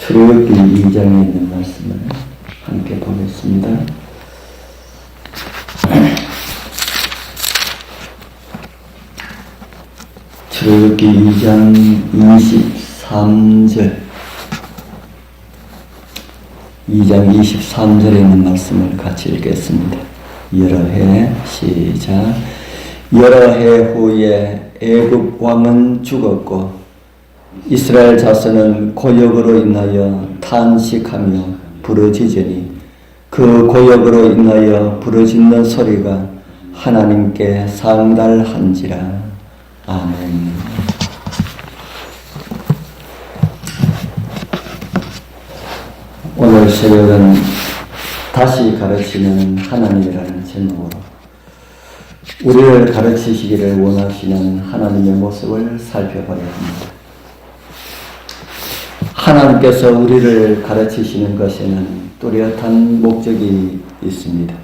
출애굽기 2장에 있는 말씀을 함께 보겠습니다. 출애굽기 2장 23절에 있는 말씀을 같이 읽겠습니다. 여러 해 시작. 여러 해 후에 애굽 왕은 죽었고 이스라엘 자손은 고역으로 인하여 탄식하며 부르짖으니 그 고역으로 인하여 부르짖는 소리가 하나님께 상달한지라. 아멘. 오늘 새벽은 다시 가르치는 하나님이라는 제목으로 우리를 가르치시기를 원하시는 하나님의 모습을 살펴봐야 합니다. 하나님께서 우리를 가르치시는 것에는 뚜렷한 목적이 있습니다.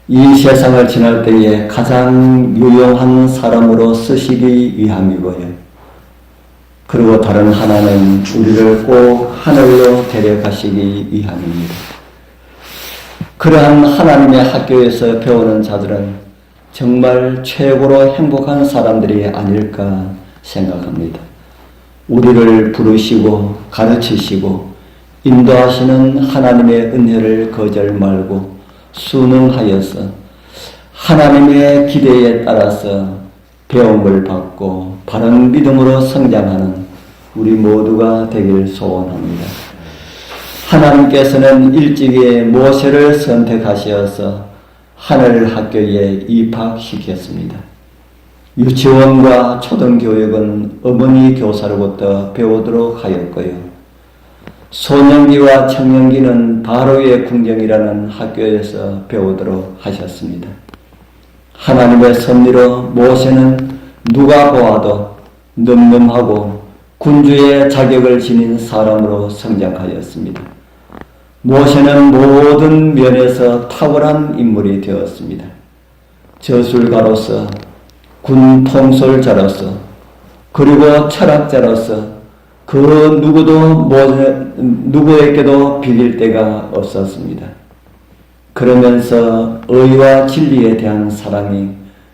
이 세상을 지날 때에 가장 유용한 사람으로 쓰시기 위함이고요. 그리고 다른 하나는 우리를 꼭 하늘로 데려가시기 위함입니다. 그러한 하나님의 학교에서 배우는 자들은 정말 최고로 행복한 사람들이 아닐까 생각합니다. 우리를 부르시고 가르치시고 인도하시는 하나님의 은혜를 거절 말고 순응하여서 하나님의 기대에 따라서 배움을 받고 바른 믿음으로 성장하는 우리 모두가 되길 소원합니다. 하나님께서는 일찍이 모세를 선택하셔서 하늘 학교에 입학시켰습니다. 유치원과 초등교육은 어머니 교사로부터 배우도록 하였고요. 소년기와 청년기는 바로의 궁정이라는 학교에서 배우도록 하셨습니다. 하나님의 섭리로 모세는 누가 보아도 늠름하고 군주의 자격을 지닌 사람으로 성장하였습니다. 모세는 모든 면에서 탁월한 인물이 되었습니다. 저술가로서, 군 통솔자로서, 그리고 철학자로서 그 누구에게도 비길 데가 없었습니다. 그러면서 의와 진리에 대한 사랑이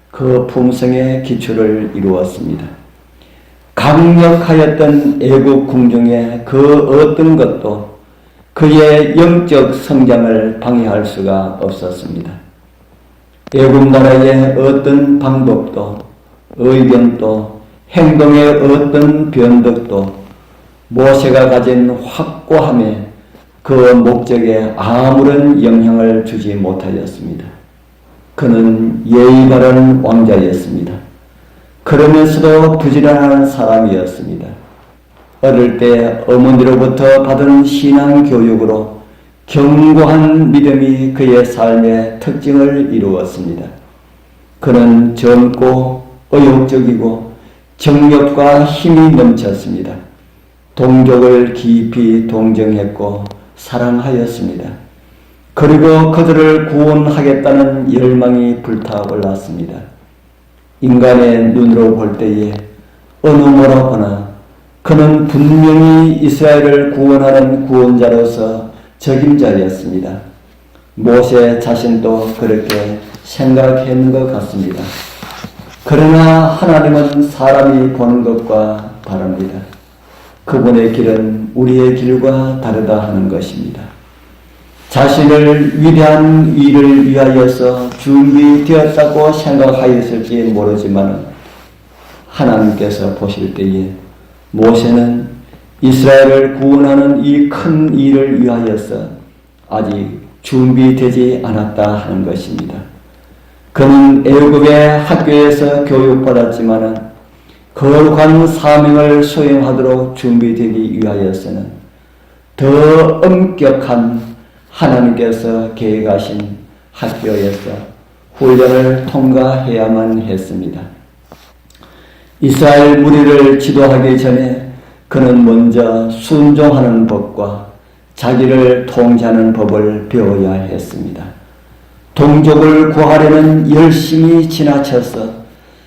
그 품성의 기초를 이루었습니다. 강력하였던 애국 궁중의 그 어떤 것도 그의 영적 성장을 방해할 수가 없었습니다. 애국 나라의 어떤 방법도, 의견도, 행동의 어떤 변덕도 모세가 가진 확고함에 그 목적에 아무런 영향을 주지 못하였습니다. 그는 예의 바른 왕자였습니다. 그러면서도 부지런한 사람이었습니다. 어릴 때 어머니로부터 받은 신앙 교육으로 견고한 믿음이 그의 삶의 특징을 이루었습니다. 그는 젊고 의욕적이고 정력과 힘이 넘쳤습니다. 동족을 깊이 동정했고 사랑하였습니다. 그리고 그들을 구원하겠다는 열망이 불타올랐습니다. 인간의 눈으로 볼 때에 어느 뭐라거나 그는 분명히 이스라엘을 구원하는 구원자로서 적임자였습니다. 모세 자신도 그렇게 생각했는 것 같습니다. 그러나 하나님은 사람이 보는 것과 다릅니다. 그분의 길은 우리의 길과 다르다 하는 것입니다. 자신을 위대한 일을 위하여서 준비되었다고 생각하였을지 모르지만 하나님께서 보실 때에 모세는 이스라엘을 구원하는 이 큰 일을 위하여서 아직 준비되지 않았다 하는 것입니다. 그는 애굽의 학교에서 교육받았지만 거룩한 사명을 수행하도록 준비되기 위하여서는 더 엄격한 하나님께서 계획하신 학교에서 훈련을 통과해야만 했습니다. 이스라엘 무리를 지도하기 전에 그는 먼저 순종하는 법과 자기를 통제하는 법을 배워야 했습니다. 동족을 구하려는 열심히 지나쳐서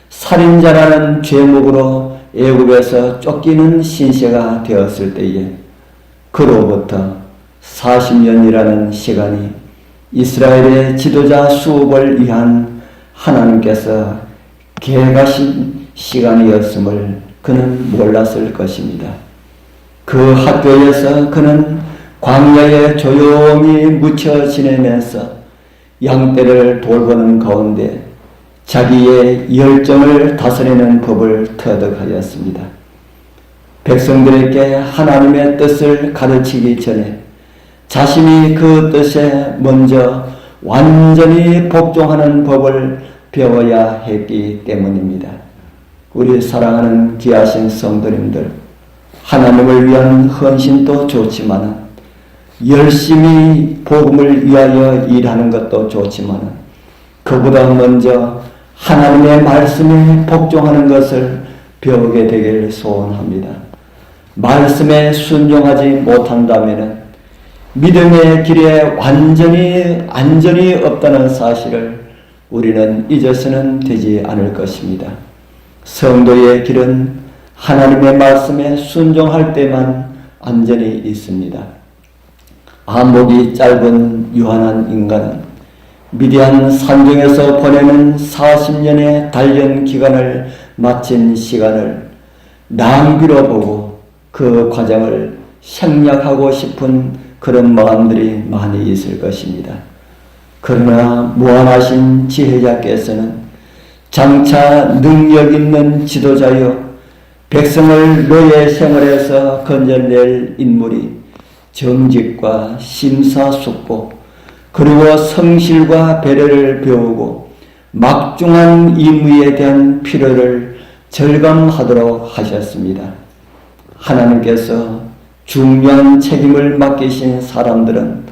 살인자라는 죄목으로 애굽에서 쫓기는 신세가 되었을 때에 그로부터 40년이라는 시간이 이스라엘의 지도자 수업을 위한 하나님께서 계획하신 시간이었음을 그는 몰랐을 것입니다. 그 학교에서 그는 광야에 조용히 묻혀 지내면서 양떼를 돌보는 가운데 자기의 열정을 다스리는 법을 터득하였습니다. 백성들에게 하나님의 뜻을 가르치기 전에 자신이 그 뜻에 먼저 완전히 복종하는 법을 배워야 했기 때문입니다. 우리 사랑하는 귀하신 성도님들, 하나님을 위한 헌신도 좋지만 열심히 복음을 위하여 일하는 것도 좋지만 그보다 먼저 하나님의 말씀에 복종하는 것을 배우게 되길 소원합니다. 말씀에 순종하지 못한다면 믿음의 길에 완전히 안전이 없다는 사실을 우리는 잊어서는 되지 않을 것입니다. 성도의 길은 하나님의 말씀에 순종할 때만 안전이 있습니다. 안목이 짧은 유한한 인간은 미디안 산중에서 보내는 40년의 단련 기간을 마친 시간을 낭비로 보고 그 과정을 생략하고 싶은 그런 마음들이 많이 있을 것입니다. 그러나 무한하신 지혜자께서는 장차 능력 있는 지도자여 백성을 노예 생활에서 건져낼 인물이 정직과 심사숙고 그리고 성실과 배려를 배우고 막중한 임무에 대한 필요를 절감하도록 하셨습니다. 하나님께서 중요한 책임을 맡기신 사람들은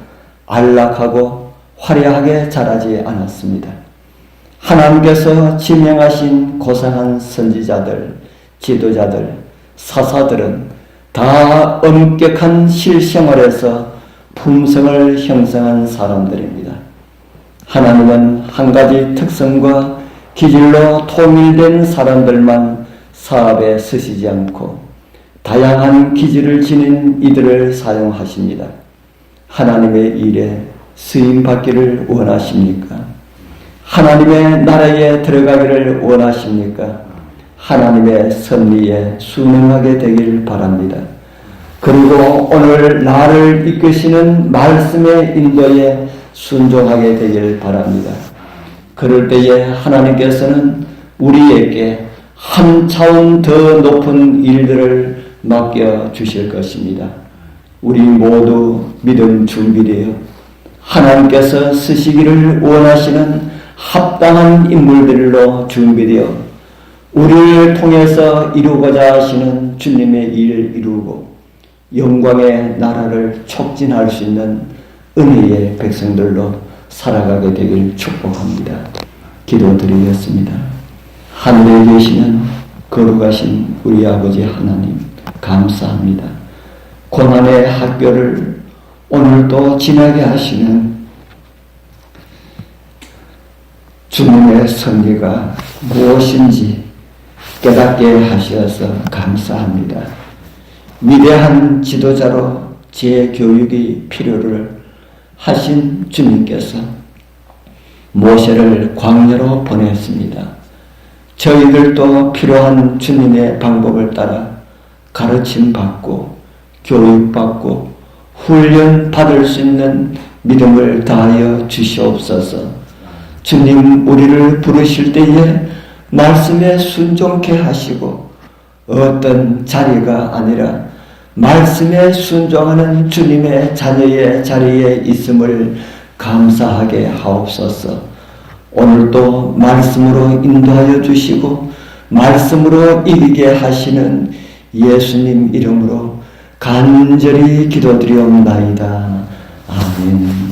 안락하고 화려하게 자라지 않았습니다. 하나님께서 지명하신 고상한 선지자들, 지도자들, 사사들은 다 엄격한 실생활에서 품성을 형성한 사람들입니다. 하나님은 한 가지 특성과 기질로 통일된 사람들만 사업에 쓰시지 않고 다양한 기질을 지닌 이들을 사용하십니다. 하나님의 일에 쓰임받기를 원하십니까? 하나님의 나라에 들어가기를 원하십니까? 하나님의 섭리에 순응하게 되길 바랍니다. 그리고 오늘 나를 이끄시는 말씀의 인도에 순종하게 되길 바랍니다. 그럴 때에 하나님께서는 우리에게 한 차원 더 높은 일들을 맡겨주실 것입니다. 우리 모두 믿음 준비되어 하나님께서 쓰시기를 원하시는 합당한 인물들로 준비되어 우리를 통해서 이루고자 하시는 주님의 일을 이루고 영광의 나라를 촉진할 수 있는 은혜의 백성들로 살아가게 되길 축복합니다. 기도드리겠습니다. 하늘에 계시는 거룩하신 우리 아버지 하나님 감사합니다. 고난의 학교를 오늘도 지나게 하시는 주님의 섭리가 무엇인지 깨닫게 하셔서 감사합니다. 위대한 지도자로 제 교육이 필요를 하신 주님께서 모세를 광야로 보냈습니다. 저희들도 필요한 주님의 방법을 따라 가르침받고 교육받고 훈련받을 수 있는 믿음을 다하여 주시옵소서. 주님 우리를 부르실 때에 말씀에 순종케 하시고 어떤 자리가 아니라 말씀에 순종하는 주님의 자녀의 자리에 있음을 감사하게 하옵소서. 오늘도 말씀으로 인도하여 주시고 말씀으로 이기게 하시는 예수님 이름으로 간절히 기도드리옵나이다. 아멘.